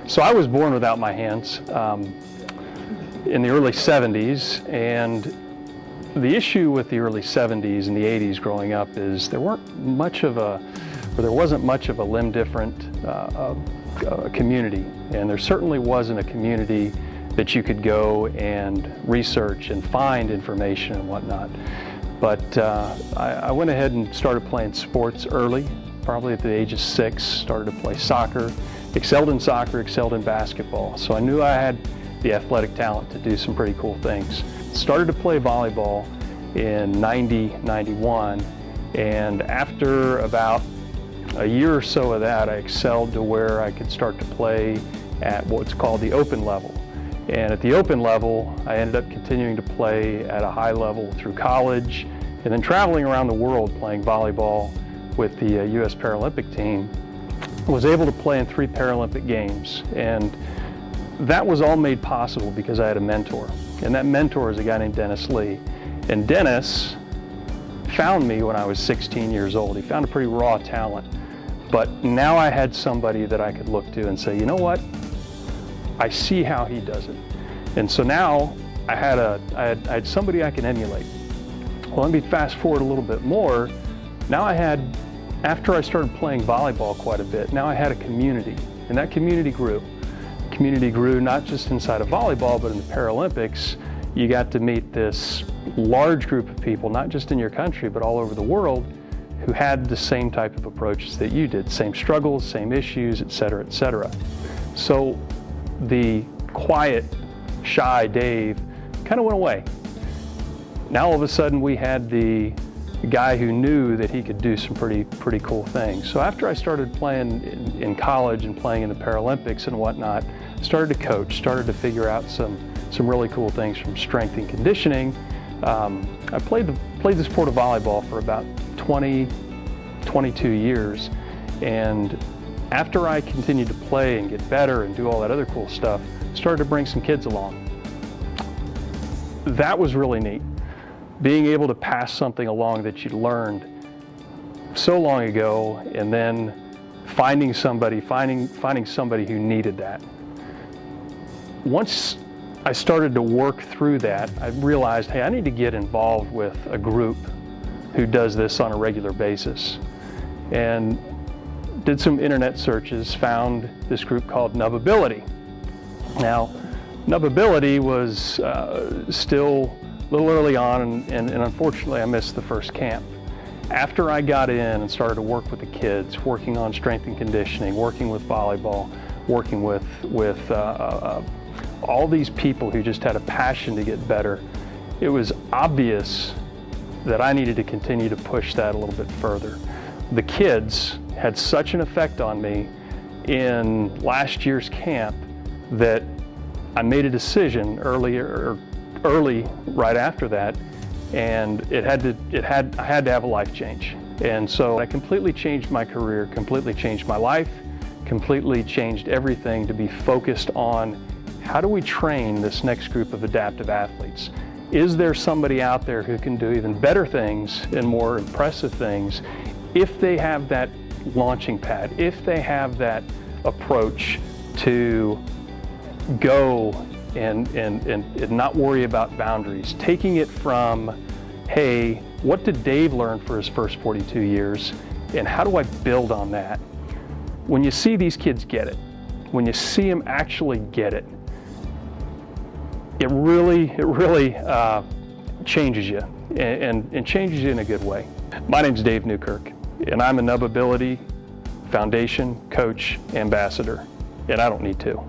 So I was born without my hands in the early 70s, and the issue with the early 70s and the 80s growing up is there wasn't much of a limb different community, and there certainly wasn't a community that you could go and research and find information and whatnot. But I went ahead and started playing sports early, probably at the age of 6, started to play soccer, excelled in soccer, excelled in basketball. So I knew I had the athletic talent to do some pretty cool things. Started to play volleyball in 90, 91, and after about a year or so of that, I excelled to where I could start to play at what's called the open level. And at the open level, I ended up continuing to play at a high level through college, and then traveling around the world playing volleyball with the U.S. Paralympic team. Was able to play in 3 Paralympic Games, and that was all made possible because I had a mentor. And that mentor is a guy named Dennis Lee. And Dennis found me when I was 16 years old. He found a pretty raw talent. But now I had somebody that I could look to and say, you know what? I see how he does it. And so now I had somebody I can emulate. Well, let me fast forward a little bit more. Now after I started playing volleyball quite a bit, now I had a community, and that community grew. Community grew not just inside of volleyball, but in the Paralympics. You got to meet this large group of people, not just in your country, but all over the world, who had the same type of approaches that you did, same struggles, same issues, et cetera, et cetera. So the quiet, shy Dave kind of went away. Now all of a sudden we had the guy who knew that he could do some pretty cool things. So after I started playing in college and playing in the Paralympics and whatnot, started to coach, started to figure out some really cool things from strength and conditioning. I played the sport of volleyball for about 22 years, and after I continued to play and get better and do all that other cool stuff, started to bring some kids along. That was really neat. Being able to pass something along that you learned so long ago, and then finding somebody who needed that. Once I started to work through that, I realized, hey, I need to get involved with a group who does this on a regular basis. And did some internet searches, found this group called Nubability. Now, Nubability was still a little early on, and unfortunately I missed the first camp. After I got in and started to work with the kids, working on strength and conditioning, working with volleyball, working with all these people who just had a passion to get better, it was obvious that I needed to continue to push that a little bit further. The kids had such an effect on me in last year's camp that I made a decision early right after that, and I had to have a life change. And so I completely changed my career, completely changed my life, completely changed everything to be focused on how do we train this next group of adaptive athletes? Is there somebody out there who can do even better things and more impressive things if they have that launching pad, if they have that approach to go and not worry about boundaries, taking it from, hey, what did Dave learn for his first 42 years, and how do I build on that? When you see these kids get it, when you see them actually get it, it really changes you, and changes you in a good way. My name's Dave Newkirk, and I'm a Nubability Foundation Coach Ambassador, and I don't need to.